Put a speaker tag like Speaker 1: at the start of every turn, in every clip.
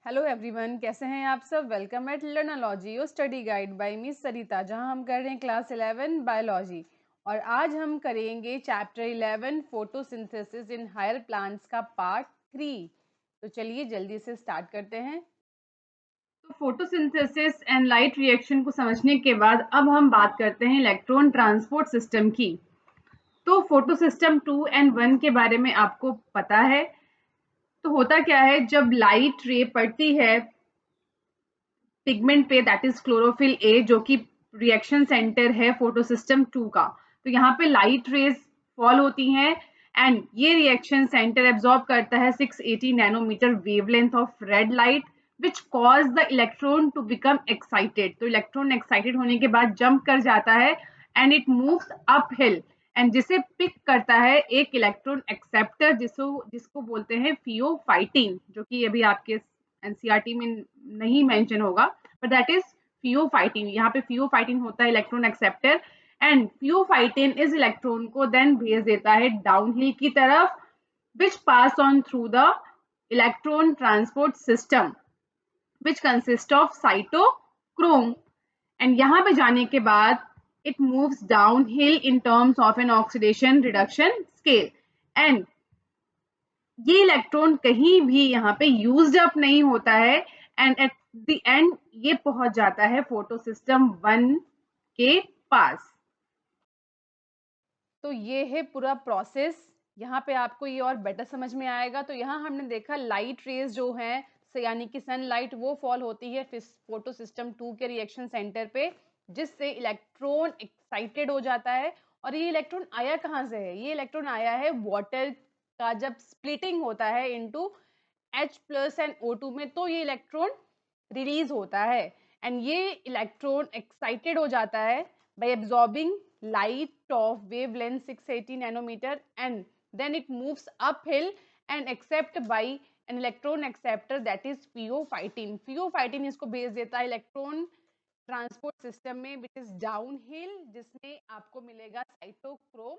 Speaker 1: Hello everyone, कैसे हैं आप सब। वेलकम एट लर्नोलॉजी और स्टडी गाइड बाय मिस सरिता, जहां हम कर रहे हैं क्लास 11 बायोलॉजी। और आज हम करेंगे chapter 11 photosynthesis in higher plants का पार्ट 3। तो चलिए जल्दी से स्टार्ट करते हैं। तो फोटोसिंथेसिस एंड लाइट रिएक्शन को समझने के बाद अब हम बात करते हैं इलेक्ट्रॉन ट्रांसपोर्ट सिस्टम की। तो फोटो सिस्टम 2 एंड 1 के बारे में आपको पता है। तो होता क्या है, जब लाइट रे पड़ती है पिगमेंट पे, दैट इज क्लोरोफिल ए, जो कि रिएक्शन सेंटर है फोटोसिस्टम 2 का। तो यहाँ पे लाइट रेज फॉल होती हैं एंड ये रिएक्शन सेंटर एब्जॉर्ब करता है 680 nanometre wavelength of red light which cause the electron to become excited. तो इलेक्ट्रॉन एक्साइटेड होने के बाद जंप कर जाता है and it moves up hill and जिसे पिक करता है एक इलेक्ट्रॉन एक्सेप्टर जिसको बोलते हैं फियोफाइटिन, जो कि अभी आपके एनसीईआरटी में नहीं मेंशन होगा, बट दैट इज फियोफाइटिन। यहाँ पे फियोफाइटिन होता है इलेक्ट्रॉन एक्सेप्टर एंड फियोफाइटिन इस इलेक्ट्रॉन को देन भेज देता है डाउनहिल की तरफ which pass on through the electron transport system which consists of cytochrome and यहाँ पे जाने के बाद it moves downhill in terms of an oxidation reduction scale and ये इलेक्ट्रॉन कहीं भी यहाँ पे यूज्ड अप नहीं होता है एंड एट द एंड ये पहुंच जाता है फोटोसिस्टम 1 के पास। तो ये है पूरा प्रोसेस। यहाँ पे आपको ये और बेटर समझ में आएगा। तो यहाँ हमने देखा लाइट रेज जो है, यानी कि सनलाइट, वो फॉल होती है फोटो सिस्टम 2 के रिएक्शन सेंटर पे, जिससे इलेक्ट्रॉन एक्साइटेड हो जाता है। और ये इलेक्ट्रॉन आया कहाँ से है? ये इलेक्ट्रॉन आया है वाटर का, जब स्प्लिटिंग होता है इनटू H+ एंड O2 में, तो ये इलेक्ट्रॉन रिलीज होता है एंड ये इलेक्ट्रॉन एक्साइटेड हो जाता है bye absorbing light of wavelength 680 nanometer and then it moves uphill and accept by an electron acceptor that is pheophytin। pheophytin इसको भेज देता है इलेक्ट्रॉन ट्रांसपोर्ट सिस्टम में which is downhill, जिसमें आपको मिलेगा cytochrome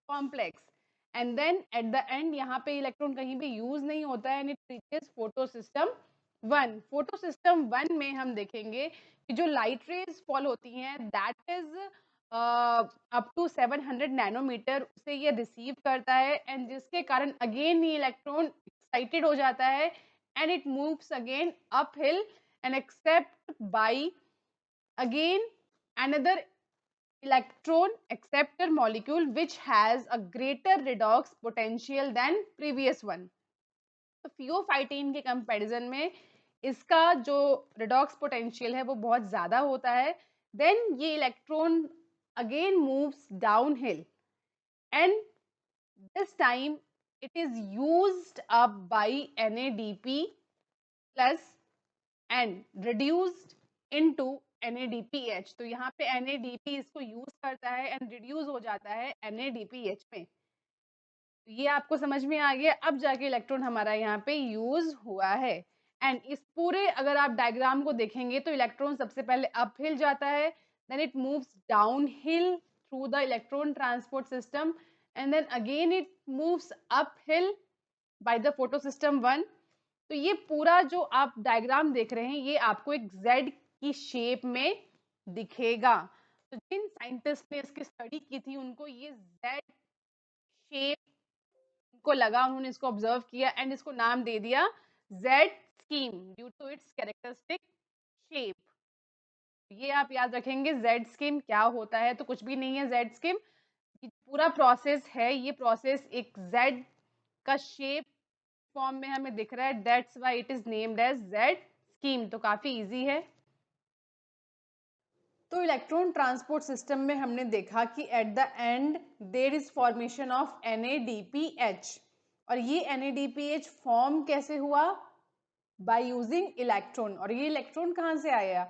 Speaker 1: complex and then at the end यहाँ पे इलेक्ट्रॉन कहीं भी यूज नहीं होता है and it reaches photo system 1। Photo system 1 में हम देखेंगे कि जो लाइट रेज फॉल होती हैं that is up to 700 nanometre से ये रिसीव करता है एंड जिसके कारण अगेन ये इलेक्ट्रॉन एक्साइटेड हो जाता है and it moves again up hill and except by again another electron acceptor molecule which has a greater redox potential than previous one। तो फियोफाइटिन के कंपैरिजन में इसका जो रिडॉक्स पोटेंशियल है वो बहुत ज्यादा होता है। देन ये electron again moves downhill and this time it is used up by NADP plus and reduced into NADPH। तो यहाँ पे NADP इसको यूज करता है एंड रिड्यूस हो जाता है NADPH में। तो ये आपको समझ में आ गया। अब जाके इलेक्ट्रॉन हमारा यहाँ पे यूज हुआ है एंड इस पूरे अगर आप डायग्राम को देखेंगे तो इलेक्ट्रॉन सबसे पहले अप हिल जाता है, then it moves down hill through the electron transport system and then again it moves up hill by the photo system 1। तो ये पूरा जो आप डायग्राम देख रहे हैं ये आपको एक जेड की शेप में दिखेगा। तो जिन साइंटिस्ट ने इसकी स्टडी की थी उनको ये जेड शेप को लगा, उन्होंने इसको ऑब्जर्व किया एंड इसको नाम दे दिया Z scheme due to its characteristic shape. ये आप याद रखेंगे जेड स्कीम क्या होता है। तो कुछ भी नहीं है जेड स्कीम, पूरा प्रोसेस है, ये प्रोसेस एक जेड का शेप फॉर्म में हमें दिख रहा है, that's why it is named as Z scheme. तो काफी इजी है। तो इलेक्ट्रॉन ट्रांसपोर्ट सिस्टम में हमने देखा कि at the end there is formation of NADPH। और ये NADPH फॉर्म कैसे हुआ? By using electron. और ये इलेक्ट्रॉन कहाँ से आया?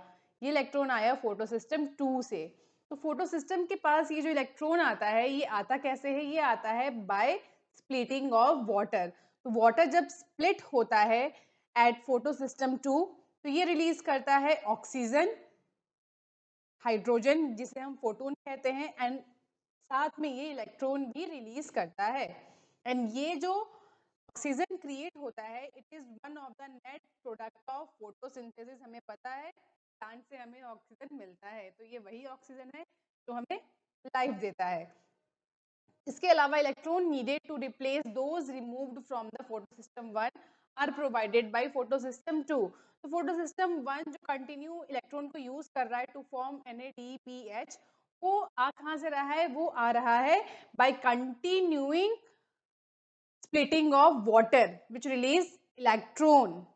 Speaker 1: ये इलेक्ट्रॉन आया फोटो सिस्टम 2 से। तो फोटो सिस्टम के पास ये जो इलेक्ट्रॉन आता है ये आता कैसे है? ये आता है बाय स्प्लिटिंग ऑफ वाटर। तो वाटर जब स्प्लिट होता है एट फोटो सिस्टम 2 तो ये रिलीज करता है ऑक्सीजन, हाइड्रोजन जिसे हम फोटोन कहते हैं, एंड साथ में ये इलेक्ट्रॉन भी रिलीज करता है। एंड ये जो ऑक्सीजन क्रिएट होता है it is one of the net product of photosynthesis, हमें पता है प्लांट से हमें ऑक्सीजन मिलता है, तो ये वही ऑक्सीजन है जो हमें लाइफ देता है। इसके अलावा electron needed to replace those removed from the photosystem 1 are provided by photosystem 2। तो फोटोसिस्टम 1 जो कंटिन्यू इलेक्ट्रॉन को यूज कर रहा है टू फॉर्म NADPH, वो आ कहाँ से रहा है? वो आ रहा है by continuing splitting of water which release electron.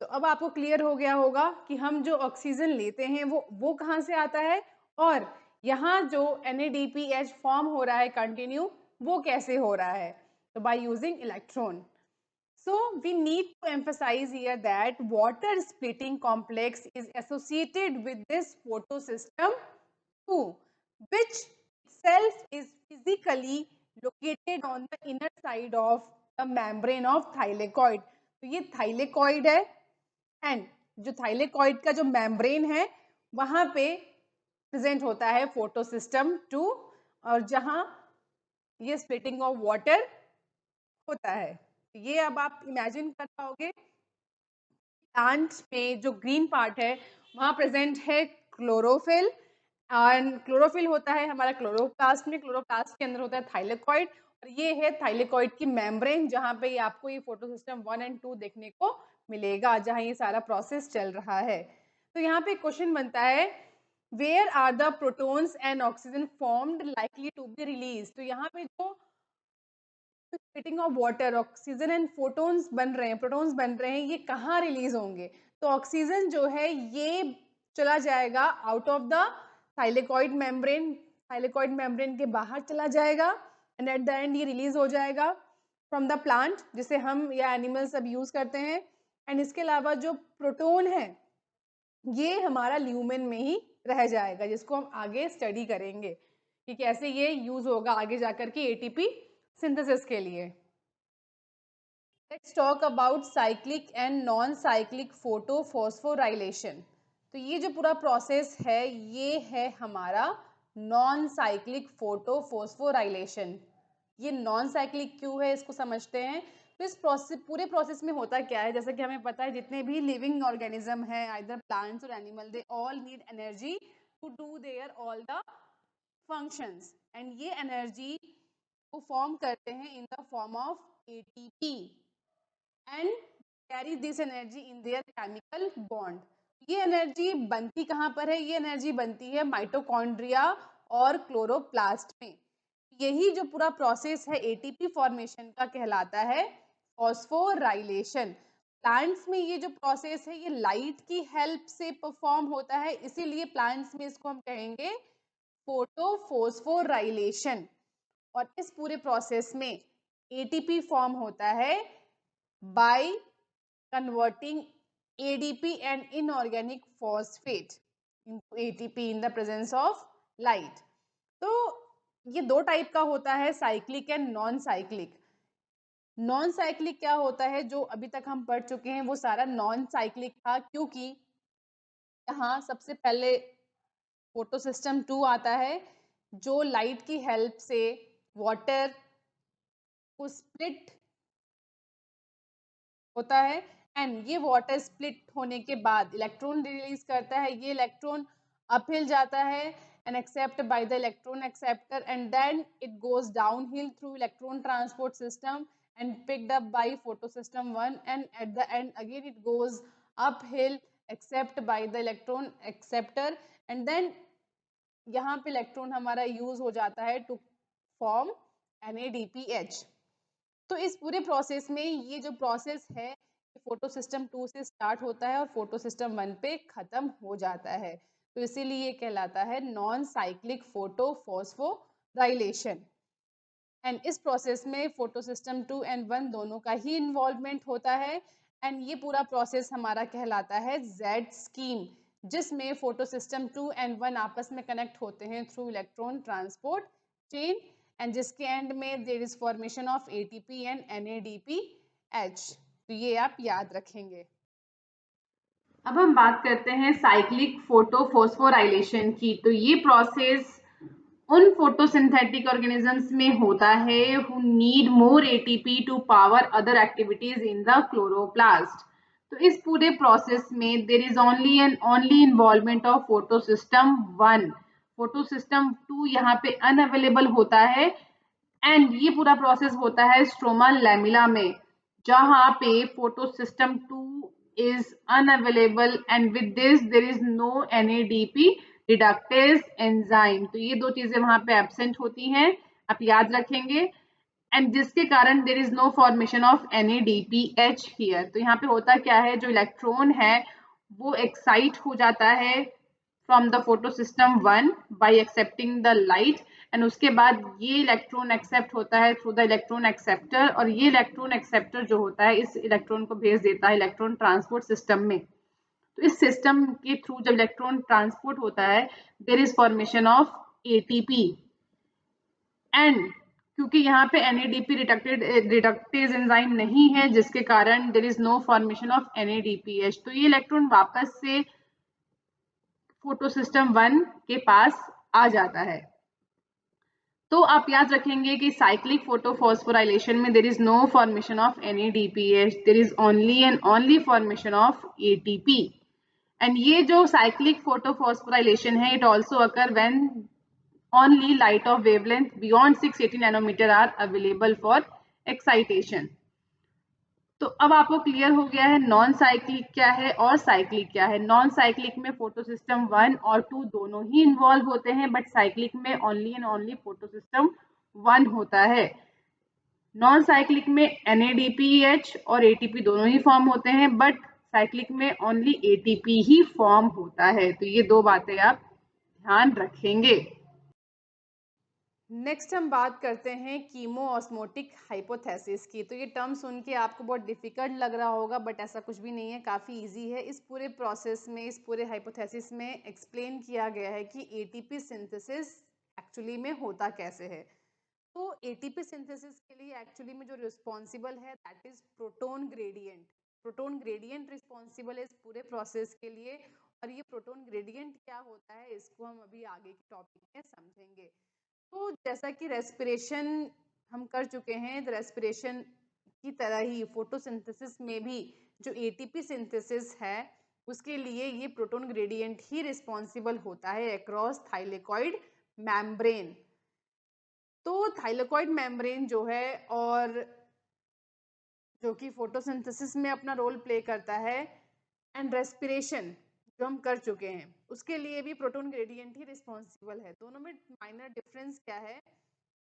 Speaker 1: तो अब आपको क्लियर हो गया होगा कि हम जो ऑक्सीजन लेते हैं वो कहाँ से आता है, और यहाँ जो NADPH फॉर्म हो रहा है कंटिन्यू, वो कैसे हो रहा है? तो bye using electron. So we need to emphasize here that water splitting complex is associated with this photosystem 2, which itself is physically located on the inner side of the membrane of thylakoid। तो ये thylakoid है, and जो thylakoid का जो membrane है वहाँ पे present होता है फोटोसिस्टम 2, और जहाँ ये स्प्लिटिंग ऑफ वाटर होता है। ये अब आप इमेजिन कर पाओगे, प्लांट में जो ग्रीन पार्ट है वहाँ प्रेजेंट है क्लोरोफिल, एंड क्लोरोफिल होता है हमारा क्लोरोप्लास्ट में, क्लोरोप्लास्ट के अंदर होता है थाइलेकॉइड, और ये है थाइलेकॉइड की मेम्ब्रेन, जहाँ पे आपको ये फोटोसिस्टम 1 और 2 देखने को मिलेगा, जहाँ ये सारा प्रोसेस चल रहा है। तो यहाँ पे क्वेश्चन बनता है, where are the protons and oxygen formed likely to be release. तो यहाँ पे जो splitting of water, oxygen and photons बन रहे हैं, प्रोटॉन्स बन रहे हैं, ये कहाँ रिलीज होंगे? तो ऑक्सीजन जो है ये चला जाएगा out of the thylakoid membrane, thylakoid membrane के बाहर चला जाएगा, एंड एट द एंड ये रिलीज हो जाएगा फ्रॉम द प्लांट, जिसे हम या एनिमल्स सब यूज करते हैं। एंड इसके अलावा जो प्रोटोन है ये हमारा ल्यूमेन में ही रह जाएगा, जिसको हम आगे स्टडी करेंगे कि कैसे ये यूज होगा आगे जाकर के ATP सिंथेसिस के लिए। Let's talk about cyclic and non cyclic photophosphorylation. तो ये जो पूरा प्रोसेस है ये है हमारा नॉन साइक्लिक फोटोफॉस्फोराइलेशन। ये नॉन साइक्लिक क्यों है इसको समझते हैं। तो इस पूरे प्रोसेस में होता क्या है, जैसा कि हमें पता है जितने भी लिविंग ऑर्गेनिज्म है, आइदर प्लांट्स और animal, they all need energy to do their all the functions, and ये एनर्जी को फॉर्म करते हैं in the form of ATP and carry this energy in their chemical bond. ये energy बनती कहाँ पर है? ये एनर्जी बनती है माइटोकॉन्ड्रिया और क्लोरोप्लास्ट में। यही जो पूरा प्रोसेस है ATP फॉर्मेशन का कहलाता है फॉस्फोराइलेशन। प्लांट्स में ये जो प्रोसेस है ये लाइट की हेल्प से परफॉर्म होता है, इसीलिए प्लांट्स में इसको हम कहेंगे फोटोफॉस्फोराइलेशन। और इस पूरे प्रोसेस में ATP फॉर्म होता है by converting ADP and inorganic phosphate into ATP in the presence of light। तो ये दो टाइप का होता है, cyclic and non cyclic. Non cyclic क्या होता है, जो अभी तक हम पढ़ चुके हैं वो सारा नॉन साइक्लिक था, क्योंकि यहाँ सबसे पहले फोटोसिस्टम 2 आता है जो लाइट की हेल्प से वाटर को स्प्लिट होता है, एंड ये वाटर स्प्लिट होने के बाद इलेक्ट्रॉन रिलीज करता है। ये इलेक्ट्रॉन अपहिल जाता है and accept by the electron acceptor, and then it goes downhill through electron transport system and picked up by photosystem 1, and at the end again it goes uphill accept by the electron acceptor, and then यहाँ पे electron हमारा use हो जाता है to form NADPH। तो इस पूरे process में ये जो प्रोसेस है फोटो सिस्टम 2 से स्टार्ट होता है और फोटो सिस्टम 1 पे खत्म हो जाता है, तो इसीलिए ये कहलाता है नॉन साइक्लिक फोटोफॉस्फोराइलेशन। एंड इस प्रोसेस में फोटो सिस्टम 2 एंड 1 दोनों का ही इन्वॉल्वमेंट होता है, एंड ये पूरा प्रोसेस हमारा कहलाता है Z स्कीम, जिसमें फोटो सिस्टम 2 एंड 1 आपस में कनेक्ट होते हैं through electron transport chain, and जिसके एंड में there is formation of ATP and NADPH। तो ये आप याद रखेंगे। अब हम बात करते हैं साइक्लिक फोटोफॉस्फोराइलेशन की। तो ये प्रोसेस उन फोटोसिंथेटिक ऑर्गेनिजम्स में होता है who need more ATP to power other activities in the chloroplast। तो इस पूरे प्रोसेस में there is only and only involvement of photo system 1। Photo system 2 यहाँ पे अनअवेलेबल होता है एंड ये पूरा प्रोसेस होता है स्ट्रोमा लैमिला में, जहाँ पे photo system 2 is unavailable and with this there is no NADP reductase enzyme। तो ये दो चीजें वहां पे एब्सेंट होती हैं, आप याद रखेंगे, एंड जिसके कारण there is no formation of NADPH here. तो यहाँ पे होता क्या है, जो इलेक्ट्रॉन है वो एक्साइट हो जाता है from the photo system 1 bye accepting the light, and उसके बाद ये इलेक्ट्रॉन एक्सेप्ट होता है थ्रू द इलेक्ट्रॉन एक्सेप्टर, और ये इलेक्ट्रॉन एक्सेप्टर जो होता है इस इलेक्ट्रॉन को भेज देता है इलेक्ट्रॉन ट्रांसपोर्ट सिस्टम में। तो इस सिस्टम के थ्रू जब इलेक्ट्रॉन ट्रांसपोर्ट होता है there is formation of ATP, and क्योंकि यहाँ पे NADP रिडक्टेज एंजाइम नहीं है जिसके कारण there is no formation of NADPH, तो ये इलेक्ट्रॉन वापस से फोटो सिस्टम 1 के पास आ जाता है। तो आप याद रखेंगे कि साइक्लिक फोटोफॉस्फोराइलेशन में there is no formation of NADPH, there is only and only formation of ATP, and ये जो साइक्लिक फोटोफॉस्फोराइलेशन है it also occur when only light of wavelength beyond 680 nanometer are available for excitation। तो अब आपको clear हो गया है non cyclic क्या है और साइक्लिक क्या है। नॉन साइक्लिक में फोटो सिस्टम 1 और 2 दोनों ही इन्वॉल्व होते हैं, बट साइक्लिक में only and only photo system 1 होता है। नॉन साइक्लिक में NADPH और ATP दोनों ही फॉर्म होते हैं, बट साइक्लिक में ओनली ATP ही फॉर्म होता है। तो ये दो बातें आप ध्यान रखेंगे। नेक्स्ट हम बात करते हैं कीमो ऑस्मोटिक हाइपोथेसिस की। तो ये टर्म सुन के आपको बहुत डिफिकल्ट लग रहा होगा, बट ऐसा कुछ भी नहीं है, काफ़ी इजी है। इस पूरे प्रोसेस में, इस पूरे हाइपोथेसिस में एक्सप्लेन किया गया है कि ATP सिंथेसिस एक्चुअली में होता कैसे है। तो ATP सिंथेसिस के लिए एक्चुअली में जो रिस्पॉन्सिबल है that is proton gradient. Proton gradient responsible है इस पूरे प्रोसेस के लिए, और ये प्रोटोन ग्रेडियंट क्या होता है इसको हम अभी आगे के टॉपिक में समझेंगे। तो जैसा कि रेस्पिरेशन हम कर चुके हैं, तो रेस्पिरेशन की तरह ही फोटोसिंथेसिस में भी जो ATP सिंथेसिस है उसके लिए ये प्रोटोन ग्रेडियंट ही रिस्पॉन्सिबल होता है अक्रॉस थाइलेकॉइड मेम्ब्रेन। तो थाइलेकॉइड मेम्ब्रेन जो है, और जो कि फोटोसिंथेसिस में अपना रोल प्ले करता है, एंड रेस्पिरेशन जो हम कर चुके हैं उसके लिए भी प्रोटोन ग्रेडियंट ही रिस्पॉन्सिबल है। दोनों में माइनर डिफरेंस क्या है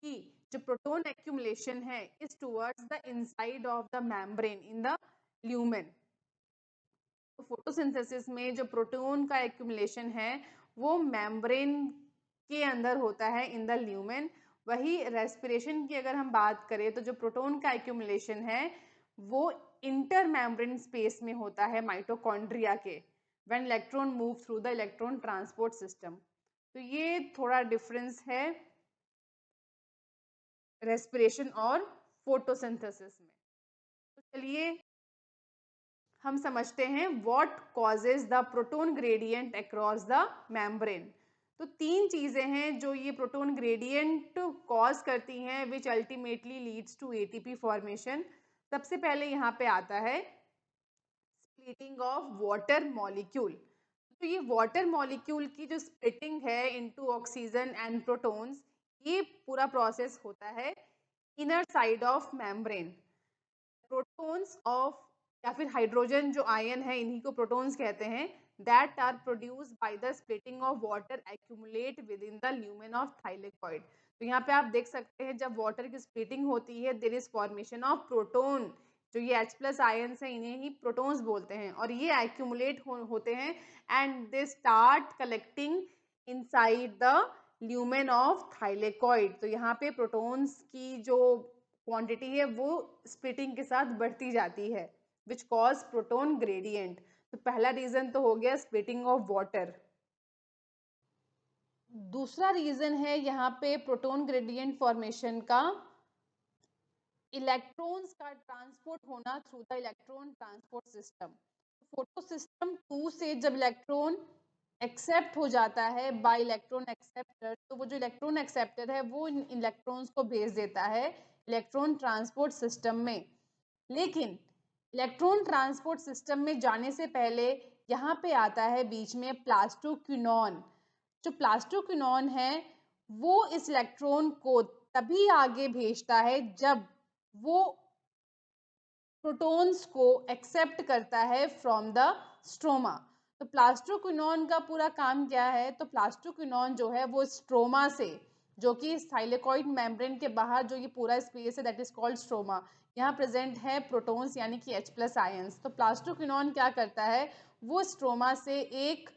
Speaker 1: कि जो प्रोटोन एक्यूमुलेशन है is towards the inside of the membrane in the lumen. तो फोटोसिंथेसिस में जो प्रोटोन का एक्यूमुलेशन है वो मेम्ब्रेन के अंदर होता है इन द ल्यूमेन। वही रेस्पिरेशन की अगर हम बात करें तो जो प्रोटोन का एक्यूमुलेशन है वो इंटर मेम्ब्रेन स्पेस में होता है माइटोकॉन्ड्रिया के, when electron move through the electron transport system. तो ये थोड़ा डिफरेंस है रेस्पिरेशन और फोटोसिंथेसिस में। तो चलिए हम समझते हैं what causes the proton gradient across the membrane. तो तीन चीजें हैं जो ये प्रोटोन ग्रेडियंट कॉज करती हैं which ultimately leads to ATP formation. सबसे पहले यहाँ पे आता है स्प्लिटिंग ऑफ वाटर मॉलिक्यूल। तो ये वाटर मॉलिक्यूल की जो स्प्लिटिंग है इनटू ऑक्सीजन एंड प्रोटॉन्स, ये पूरा प्रोसेस होता है inner side of membrane. Protons of या फिर हाइड्रोजन जो आयन है इन्हीं को प्रोटॉन्स कहते हैं, that are produced by the splitting of water accumulate within the lumen of thylakoid. तो यहाँ पे आप देख सकते हैं जब वाटर की स्प्लिटिंग होती है there is formation of proton. जो ये H+ आयन्स हैं इन्हें ही प्रोटॉन्स बोलते हैं, और ये एक्यूमुलेट होते हैं and they start collecting inside the lumen of thylakoid. तो यहाँ पे प्रोटॉन्स की जो क्वांटिटी है वो स्प्लिटिंग के साथ बढ़ती जाती है विच कॉज प्रोटोन ग्रेडियंट। तो पहला रीजन तो हो गया स्प्लिटिंग ऑफ वाटर। दूसरा रीजन है यहाँ पे प्रोटोन ग्रेडियंट फॉर्मेशन का इलेक्ट्रॉन्स का ट्रांसपोर्ट होना through the electron transport system. Photo system 2 से जब इलेक्ट्रॉन एक्सेप्ट हो जाता है बाय इलेक्ट्रॉन एक्सेप्टर, तो वो जो इलेक्ट्रॉन एक्सेप्टर है वो इन इलेक्ट्रॉन्स को भेज देता है इलेक्ट्रॉन ट्रांसपोर्ट सिस्टम में। लेकिन इलेक्ट्रॉन ट्रांसपोर्ट सिस्टम में जाने से पहले यहाँ पे आता है बीच में प्लास्टोक्विनोन। जो प्लास्टोक्विनोन है वो इस इलेक्ट्रॉन को तभी आगे भेजता है जब वो प्रोटॉन्स को एक्सेप्ट करता है फ्रॉम द स्ट्रोमा। तो प्लास्टोक्विनोन का पूरा काम क्या है, तो प्लास्टोक्विनोन जो है वो स्ट्रोमा से, जो कि थाइलेकॉइड मेम्ब्रेन के बाहर जो ये पूरा स्पेस है दैट इज कॉल्ड स्ट्रोमा, यहाँ प्रेजेंट है प्रोटॉन्स यानी कि H+ आयंस। तो प्लास्टोक्विनोन क्या करता है, वो स्ट्रोमा से एक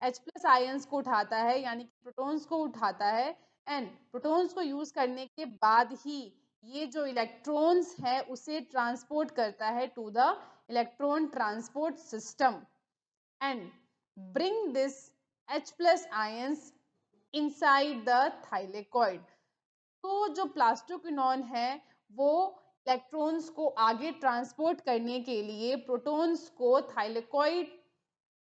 Speaker 1: H+ आयंस को उठाता है यानी कि प्रोटॉन्स को उठाता है, एंड प्रोटॉन्स को यूज करने के बाद ही ये जो इलेक्ट्रॉन्स है उसे ट्रांसपोर्ट करता है to the electron transport system and bring this H+ ions inside the thylakoid. तो जो प्लास्टोक्विनोन है वो इलेक्ट्रॉन्स को आगे ट्रांसपोर्ट करने के लिए प्रोटॉन्स को थाइलेकॉइड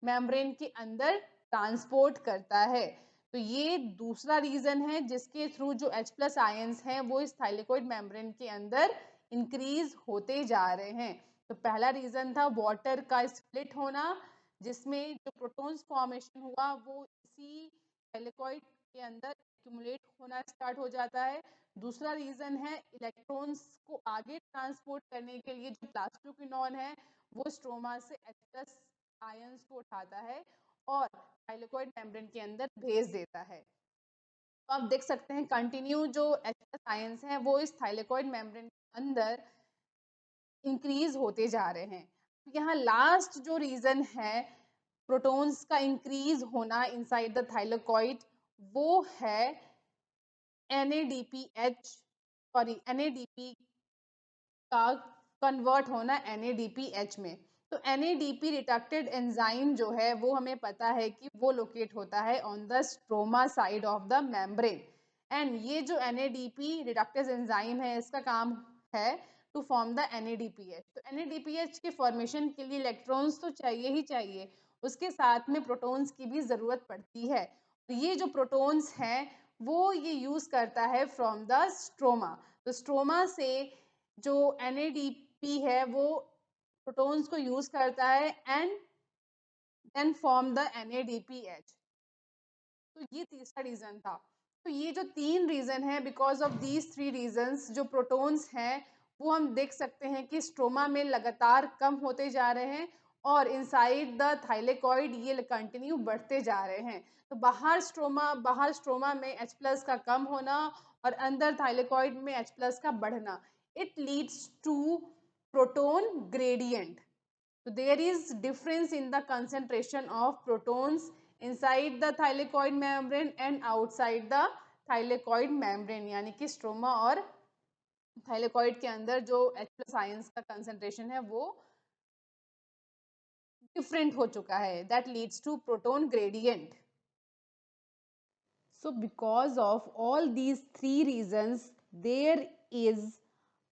Speaker 1: मेम्ब्रेन के अंदर ट्रांसपोर्ट करता है। तो ये दूसरा रीजन है जिसके थ्रू जो H+ आयंस हैं वो इस थाइलेकॉइड मेम्ब्रेन के अंदर इंक्रीज होते जा रहे हैं। तो पहला रीजन था वाटर का स्प्लिट होना, जिसमें जो प्रोटॉन्स फॉर्मेशन हुआ वो इसी थाइलेकॉइड के अंदर एक्यूमुलेट होना स्टार्ट हो जाता है। दूसरा रीजन है इलेक्ट्रॉन्स को आगे ट्रांसपोर्ट करने के लिए जो प्लास्टोक्विनोन है वो स्ट्रोमा से H+ आयंस को उठाता है और थाइलेकॉइड मेम्ब्रेन के अंदर भेज देता है। तो आप देख सकते हैं कंटिन्यू जो H+ आयंस हैं वो इस थाइलेकॉइड मेम्ब्रेन के अंदर इंक्रीज होते जा रहे हैं। यहाँ लास्ट जो रीजन है प्रोटॉन्स का इंक्रीज होना इनसाइड द थाइलेकॉइड वो है NADPH का कन्वर्ट होना NADPH में। तो NADP रिडक्टेड एंजाइम जो है वो हमें पता है कि वो लोकेट होता है on the stroma side of the membrane, and ये जो NADP रिडक्टेज एंजाइम है इसका काम है टू फॉर्म द NADPH। तो NADPH के फॉर्मेशन के लिए इलेक्ट्रॉन्स तो चाहिए ही चाहिए, उसके साथ में प्रोटॉन्स की भी ज़रूरत पड़ती है। तो ये जो प्रोटॉन्स हैं वो ये यूज़ करता है फ्रॉम द स्ट्रोमा। तो स्ट्रोमा से जो NADP है वो प्रोटॉन्स को यूज करता है and then form the NADPH। तो ये तीसरा रीजन था। तो ये जो तीन रीजन है, because of these three reasons जो प्रोटॉन्स हैं वो हम देख सकते हैं कि स्ट्रोमा में लगातार कम होते जा रहे हैं और इनसाइड द थाइलेकॉइड ये कंटिन्यू बढ़ते जा रहे हैं। तो बाहर स्ट्रोमा में H+ का कम होना और अंदर थाइलेकॉइड में H+ का बढ़ना, it leads to proton gradient. So there is difference in the concentration of protons inside the thylakoid membrane and outside the thylakoid membrane, यानी कि स्ट्रोमा और थाइलेकॉइड के अंदर जो H+ आयंस का कंसंट्रेशन है वो डिफरेंट हो चुका है, that leads to proton gradient. So because of all these three reasons, there is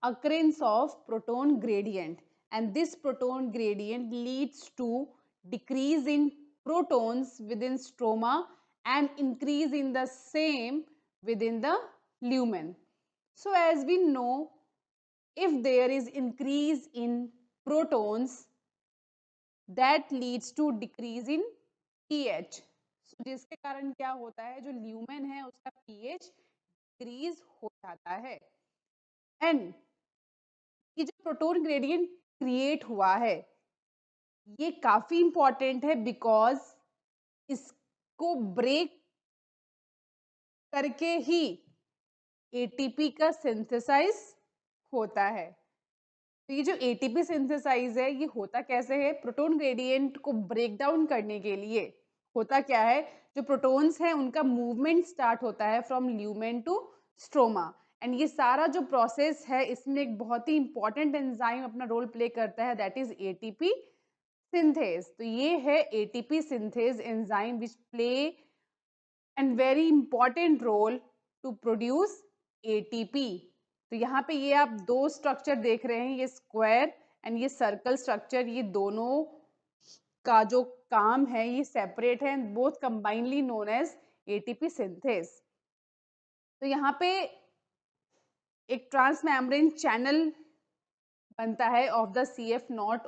Speaker 1: occurrence of proton gradient, and this proton gradient leads to decrease in protons within stroma and increase in the same within the lumen. So as we know, if there is increase in protons, that leads to decrease in pH. So, जिसके कारण क्या होता है, जो lumen है उसका pH decrease हो जाता है। एंड ये जो प्रोटोन ग्रेडियंट क्रिएट हुआ है ये काफी इंपॉर्टेंट है बिकॉज इसको ब्रेक करके ही ATP का सिंथेसाइज होता है। तो ये जो ATP सिंथेसाइज है ये होता कैसे है, प्रोटोन ग्रेडियंट को ब्रेक डाउन करने के लिए होता क्या है, जो प्रोटॉन्स हैं उनका मूवमेंट स्टार्ट होता है from lumen to stroma, and ये सारा जो प्रोसेस है इसमें एक बहुत ही इंपॉर्टेंट एंजाइम अपना रोल प्ले करता है, दैट इज ATP सिंथेज। तो ये है ATP synthase enzyme which play and very important role to produce ATP। तो यहाँ पे ये आप दो स्ट्रक्चर देख रहे हैं, ये स्क्वायर एंड ये सर्कल स्ट्रक्चर, ये दोनों का जो काम है ये सेपरेट है, both combinedly known as ATP synthase. तो यहाँ पे एक ट्रांस मेम्ब्रेन चैनल बनता है of the C F nought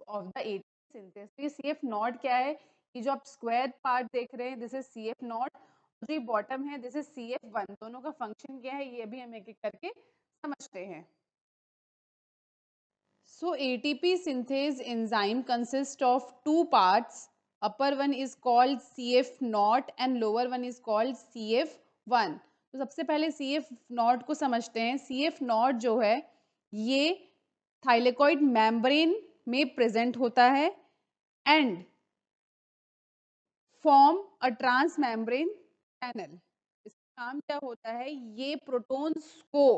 Speaker 1: of the ATP synthase. तो ये सी एफ नॉट क्या है, ये जो आप स्क्वायर पार्ट देख रहे हैं this is C F nought, जो ये बॉटम है this is C F one. दोनों का फंक्शन क्या है ये भी हम एक एक करके समझते हैं। So ATP synthase enzyme consists of two parts. Upper one is called CF naught and lower one is called CF1. तो सबसे पहले CF naught को समझते हैं। CF naught जो है ये थाइलेकॉइड मेम्ब्रेन में प्रेजेंट होता है and form a trans membrane channel. इसका काम क्या होता है, ये प्रोटॉन्स को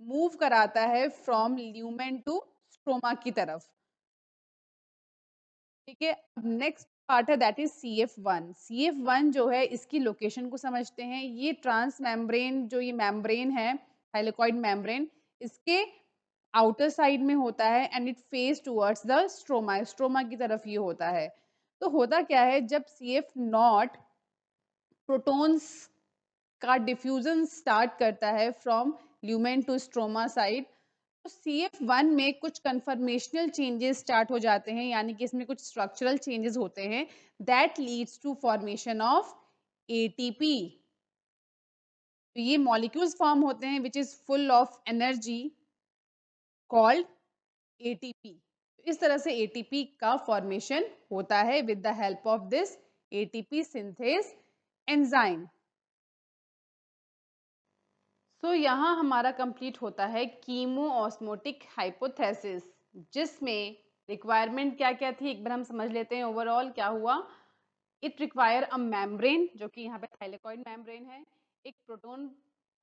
Speaker 1: मूव कराता है फ्रॉम ल्यूमेन टू स्ट्रोमा की तरफ। ठीक है, अब नेक्स्ट पार्ट है दैट इज CF1। CF1 जो है इसकी लोकेशन को समझते हैं। ये ट्रांस मेम्ब्रेन जो ये मेम्ब्रेन है थाइलेकॉइड मेम्ब्रेन, इसके आउटर साइड में होता है and it face towards the stroma, stroma की तरफ ये होता है। तो होता क्या है, जब CF नॉट प्रोटॉन्स का डिफ्यूजन स्टार्ट करता है from lumen to stroma side, तो CF1 में कुछ कन्फर्मेशनल चेंजेस स्टार्ट हो जाते हैं, यानी कि इसमें कुछ स्ट्रक्चरल चेंजेस होते हैं that leads to formation of ATP। तो ये मॉलिक्यूल्स फॉर्म होते हैं which is full of energy called ATP। इस तरह से ATP का फॉर्मेशन होता है with the help of this ATP synthase enzyme. तो यहाँ हमारा कंप्लीट होता है कीमो ऑस्मोटिक हाइपोथेसिस, जिसमें रिक्वायरमेंट क्या क्या थी एक बार हम समझ लेते हैं। ओवरऑल क्या हुआ, इट रिक्वायर अ मेम्ब्रेन जो कि यहाँ पे थाइलेकॉइड मेम्ब्रेन है, एक प्रोटोन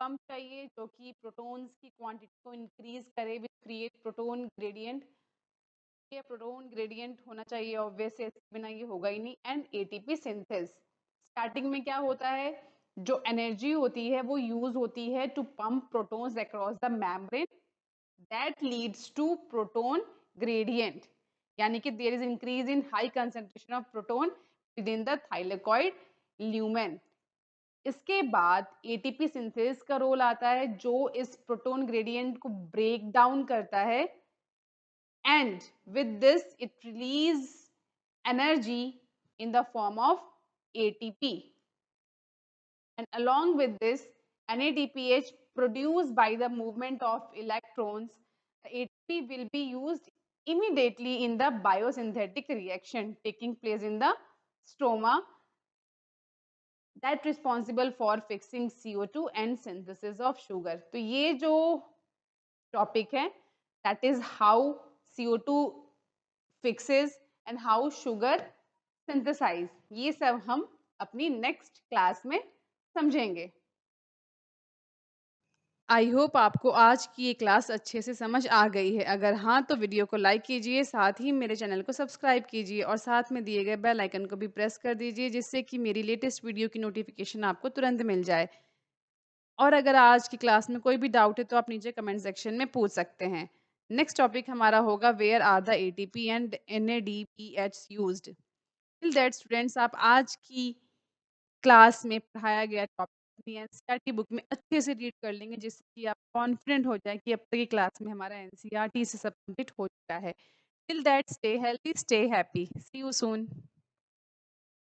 Speaker 1: पंप चाहिए जो कि प्रोटॉन्स की क्वांटिटी को इंक्रीज करे विद क्रिएट प्रोटोन ग्रेडियंट। ये प्रोटोन ग्रेडियंट होना चाहिए ऑब्वियसली, इसके बिना ये होगा ही नहीं। एंड एटीपी सिंथेस, स्टार्टिंग में क्या होता है, जो एनर्जी होती है वो यूज होती है to pump protons across the membrane that leads to proton gradient, यानी कि there is increase in high concentration of proton within the thylakoid lumen. इसके बाद एटीपी सिंथेस का रोल आता है जो इस प्रोटोन ग्रेडियंट को ब्रेक डाउन करता है and with this it release energy in the form of ATP, and along with this NADPH produced by the movement of electrons, the ATP will be used immediately in the biosynthetic reaction taking place in the stroma that responsible for fixing CO2 and synthesis of sugar। तो ये जो topic है that is how CO2 fixes and how sugar synthesize, ये सब हम अपनी next class में समझेंगे। आई होप आपको आज की ये क्लास अच्छे से समझ आ गई है। अगर हाँ तो वीडियो को लाइक कीजिए, साथ ही मेरे चैनल को सब्सक्राइब कीजिए और साथ में दिए गए बेल आइकन को भी प्रेस कर दीजिए जिससे कि मेरी लेटेस्ट वीडियो की नोटिफिकेशन आपको तुरंत मिल जाए। और अगर आज की क्लास में कोई भी डाउट है तो आप नीचे कमेंट सेक्शन में पूछ सकते हैं। नेक्स्ट टॉपिक हमारा होगा where are the ATP and NADPH used. Till that students, आप आज की क्लास में पढ़ाया गया टॉपिक अपनी एनसीईआरटी बुक में अच्छे से रीड कर लेंगे जिससे कि आप कॉन्फिडेंट हो जाए कि अब तक की क्लास में हमारा एनसीईआरटी से सब कंप्लीट हो चुका है। Till that stay healthy, stay happy, see you soon.